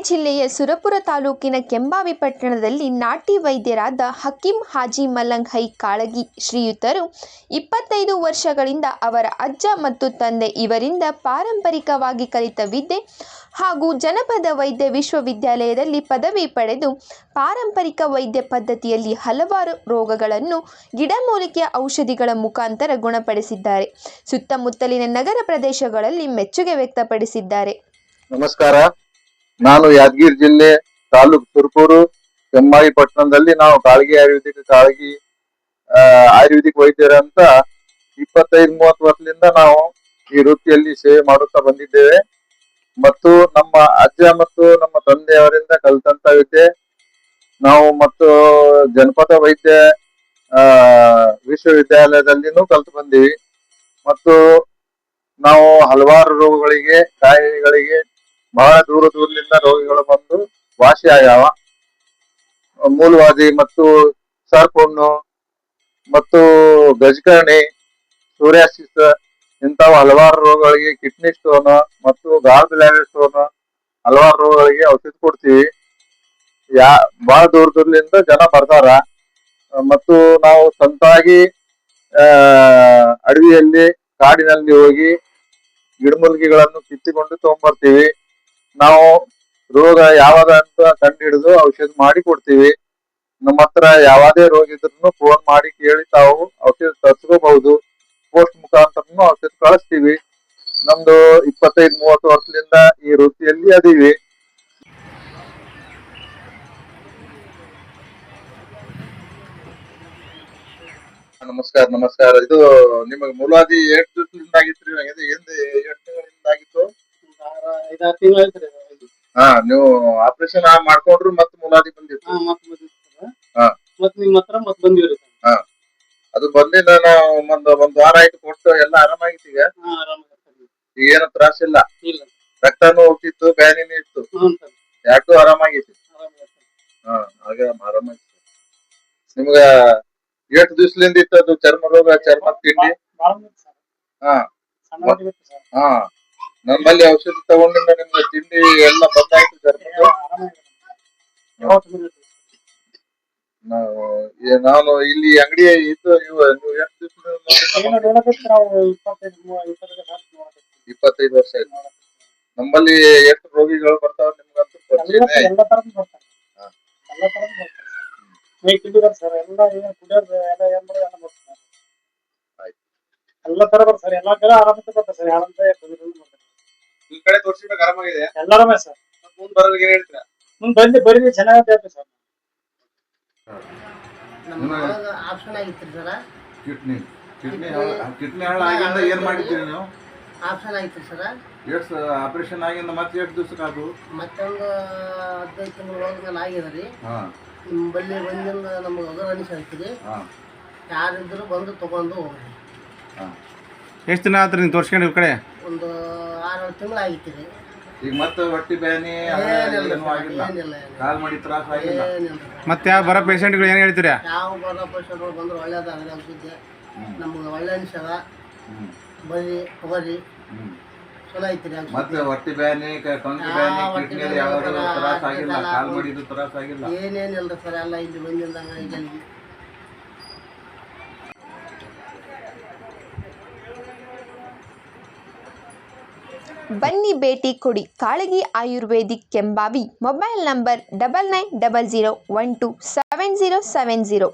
ಜಿಲ್ಲೆಯ ಸುರಪುರ ತಾಲೂಕಿನ ಕೆಂಬಾವಿ ಪಟ್ಟಣದಲ್ಲಿ ನಾಟಿ ವೈದ್ಯರಾದ ಹಕೀಂ ಹಾಜಿ ಮಲ್ಲಂಗ್ ಹೈ ಕಾಳಗಿ ಶ್ರೀಯುತರು 25 ವರ್ಷಗಳಿಂದ ಅವರ ಅಜ್ಜ ಮತ್ತು ತಂದೆ ಇವರಿಂದ ಪಾರಂಪರಿಕವಾಗಿ ಕಲಿತ ವಿದ್ಯೆ ಹಾಗೂ ಜನಪದ ವೈದ್ಯ ವಿಶ್ವವಿದ್ಯಾಲಯದಲ್ಲಿ ಪದವಿ ಪಡೆದು ಪಾರಂಪರಿಕ ವೈದ್ಯ ಪದ್ಧತಿಯಲ್ಲಿ ಹಲವಾರು ರೋಗಗಳನ್ನು ಗಿಡಮೂಲಿಕೆಯ ಔಷಧಿಗಳ ಮುಖಾಂತರ ಗುಣಪಡಿಸಿದ್ದಾರೆ. ಸುತ್ತಮುತ್ತಲಿನ ನಗರ ಪ್ರದೇಶಗಳಲ್ಲಿ ಮೆಚ್ಚುಗೆ ವ್ಯಕ್ತಪಡಿಸಿದ್ದಾರೆ. ನಮಸ್ಕಾರ, ನಾನು ಯಾದಗಿರಿ ಜಿಲ್ಲೆ ತಾಲೂಕು ಸುರಪುರ ಕೆಂಬಾವಿ ಪಟ್ಟಣದಲ್ಲಿ ನಾವು ಕಾಳಗಿ ಆಯುರ್ವೇದಿಕ್ ವೈದ್ಯರಂತ 25-30 ವರ್ಷದಿಂದ ನಾವು ಈ ವೃತ್ತಿಯಲ್ಲಿ ಸೇವೆ ಮಾಡುತ್ತಾ ಬಂದಿದ್ದೇವೆ. ಮತ್ತು ನಮ್ಮ ಅಜ್ಜ ಮತ್ತು ನಮ್ಮ ತಂದೆಯವರಿಂದ ಕಲಿತಂತ ವಿದ್ಯೆ ನಾವು ಮತ್ತು ಜನಪದ ವೈದ್ಯ ವಿಶ್ವವಿದ್ಯಾಲಯದಲ್ಲಿನೂ ಕಲಿತು ಬಂದೀವಿ. ಮತ್ತು ನಾವು ಹಲವಾರು ರೋಗಗಳಿಗೆ ಕಾಯಿಲೆಗಳಿಗೆ ಬಹಳ ದೂರದಿಂದ ರೋಗಿಗಳು ಬಂದು ವಾಸಿ ಆಗ್ಯಾವ. ಮೂಲವಾದಿ ಮತ್ತು ಸರ್ಪುಣ್ಣು ಮತ್ತು ಗಜಕರ್ಣಿ, ಸೂರ್ಯಾಸಿಸ್ ಇಂಥವು ಹಲವಾರು ರೋಗಗಳಿಗೆ, ಕಿಡ್ನಿ ಸ್ಟೋನ್ ಮತ್ತು ಗಾಲ್ ಬ್ಲಾಡರ್ ಸ್ಟೋನ್ ಹಲವಾರು ರೋಗಗಳಿಗೆ ಔಷಧಿ ಕೊಡ್ತೀವಿ. ಬಹಳ ದೂರದಿಂದ ಜನ ಬರ್ತಾರ. ಮತ್ತು ನಾವು ಸ್ವಂತವಾಗಿ ಅಡವಿಯಲ್ಲಿ ಕಾಡಿನಲ್ಲಿ ಹೋಗಿ ಗಿಡಮೂಲಿಕೆಗಳನ್ನು ಕಿತ್ತಿಕೊಂಡು ತಗೊಂಡ್ಬರ್ತೀವಿ. ನಾವು ರೋಗ ಯಾವ್ದಂತ ಕಂಡು ಹಿಡಿದು ಔಷಧ ಮಾಡಿ ಕೊಡ್ತೀವಿ. ನಮ್ಮ ಹತ್ರ ಯಾವದೇ ರೋಗ ಇದ್ರೂ ಫೋನ್ ಮಾಡಿ ಕೇಳಿ ತಾವು ಔಷಧ ತರಿಸ್ಕೋಬಹುದು. ಪೋಸ್ಟ್ ಮುಖಾಂತರನು ಔಷಧ ಕಳಿಸ್ತೀವಿ. ನಮ್ದು 25-30 ವರ್ಷದಿಂದ ಈ ವೃತ್ತಿಯಲ್ಲಿ ಅದೀವಿ. ನಮಸ್ಕಾರ. ಇದು ನಿಮಗೆ ಮೂಲವಾದಿ 8 ದಿವಸದಿಂದ ಆಗಿತ್ರಿ? ಎಷ್ಟು ತಿಂಗಳಿಂದ ಆಗಿತ್ತು? 5-6 ತಿಂಗಳು ಐತ್ರಿ. ನೀವು ಆಪರೇಷನ್ ಮಾಡ್ಕೊಂಡ್ರು ಮತ್ ಮೂಲವಾದಿ ಬಂದಿತ್ತು? ಮತ್ ನಿಮ್ ಹತ್ರ ಮತ್ ಬಂದಿವ್ರಿ. ಅದು ಬಂದಿಲ್ಲ. ನಾವು ಒಂದ್ ವಾರ ಆಯ್ತು ಕೊಟ್ಟು ಎಲ್ಲ ಆರಾಮಾಗಿತ್ತು. ಈಗ ಏನು ತ್ರಾಸ ಇಲ್ಲ. ರಕ್ತನೂ ಹೋಗ್ತಿತ್ತು, ಬ್ಯಾನಿನೂ ಇತ್ತು, ಯಾಕೂ ಆರಾಮಾಗಿತ್ತು. ಆರಾಮಾಗಿತ್ತು. ನಿಮ್ಗ 8 ದಿವಸದಿಂದ ಇತ್ತು ಅದು ಚರ್ಮ ರೋಗ, ಚರ್ಮ ತಿಂಡಿ? ನಮ್ಮಲ್ಲಿ ಔಷಧಿ ತಗೊಂಡಿಂದ ನಿಮ್ಗೆ ತಿಂಡಿ ಎಲ್ಲ ಬಂದಾಯ್ತು ಚರ್ಮದ್ದು? ನಾನು ಇಲ್ಲಿ ಅಂಗಡಿ ಇದ್ದು ನೀವು ಎಷ್ಟು ದಿವಸ? 25 ವರ್ಷ ಆಯ್ತು. ನಮ್ಮಲ್ಲಿ ಎಷ್ಟು ರೋಗಿಗಳು ಬರ್ತಾವ ನಿಮ್ಗಂತೂ ಎಲ್ಲ ತರ ಬರ್ತಾರೆ ಸರ್. ಎಲ್ಲಾ ಕಡೆ ಆರಾಮತೆ ಬರ್ತಾರೆ ಸರ್. ಈ ಕಡೆ ತೋರಿಸಿದಾಗ ಆರಾಮಾಗಿದೆ? ಎಲ್ಲಾರಮೇ ಸರ್. ಮುಂದ್ ಬರೋದಕ್ಕೆ ಏನ್ ಹೇಳ್ತೀರಾ? ಮುಂದೆ ಬರೀ ಚೆನ್ನಾಗಿ ಹೇಳ್ತೀವಿ ಸರ್. ಆಪ್ಷನ್ ಆಗಿತ್ತು ಸರ್. ಕಿಡ್ನಿ ಹಾಳಾಗಿಂದ ಏನ್ ಮಾಡಿದ್ದೀರಿ ನೀವು? ಆಪ್ಷನ್ ಆಗಿತ್ತು ಸರ್. ಎಷ್ಟು ಆಪರೇಷನ್ ಆಗಿಂದ ಮತ್ತೆ ಎಷ್ಟು ದಿವಸಕ್ಕೆ ಅದು? ಮತ್ತೊಂದು 15 ತಿಂಗಳು ಹೋದ್ಮೇಲೆ ಆಗಿದೆ ರೀ. ನಿಮ್ಮ ಬಲ್ಲಿ ಬಂದಿಂದ ನಮ್ಗೆ ಅದು ಅನಿಸ್ತೀರಿ. ಯಾರಿದ್ರು ಬಂದು ತಗೊಂಡು ಹೋಗ್ರಿ. ಎಷ್ಟು ದಿನ ಆತ್ರಿ ನೀವು ತೋರ್ಸ್ಕೊಂಡು ಈ ಕಡೆ? ಒಂದು 6-7 ತಿಂಗಳು ಆಗಿತ್ತು ರೀ. ಈಗ ಮತ್ತೆ ಹೊಟ್ಟಿ ಬ್ಯಾನಿ ಏನಿಲ್ಲ. ಕಾಲ್ ಮಾಡಿ ತ್ರಾಸ ಆಗಿಲ್ಲ? ಮತ್ತೆ ಯಾವ ಬರೋ ಪೇಷಂಟ್ಗಳು ಏನು ಹೇಳ್ತೀರಾ? ಯಾವ ಬರೋ ಪೇಷಂಟ್ಗಳು ಬಂದ್ರೆ ಒಳ್ಳೇದಾಗಲಿ, ಔಷಧಿ ನಮ್ಗೆ ಒಳ್ಳೆ ಅನಿಸದ. ಬರ್ರಿ ತಗೋರಿ, ಚಲೋ ಐತ್ರಿ. ಮತ್ತೆ ಹೊಟ್ಟಿ ಬ್ಯಾನಿ, ಟೊಂಗಿ ಬ್ಯಾನಿ, ಕಿಡ್ನಿ ಯಾವ್ದು ತ್ರಾಸ ಆಗಿಲ್ಲ? ಕಾಲ್ ಮಾಡಿದ್ದು ತ್ರಾಸ ಆಗಿಲ್ಲ? ಏನೇನಿಲ್ಲ ಸರ್. ಎಲ್ಲ ಇಲ್ಲಿ ಬಂದಿದ್ದಂಗ ಈಗ ಬನ್ನಿ ಭೇಟಿ ಕೊಡಿ Kalagi ayurvedic Kembhavi. Mobile number 9900127070.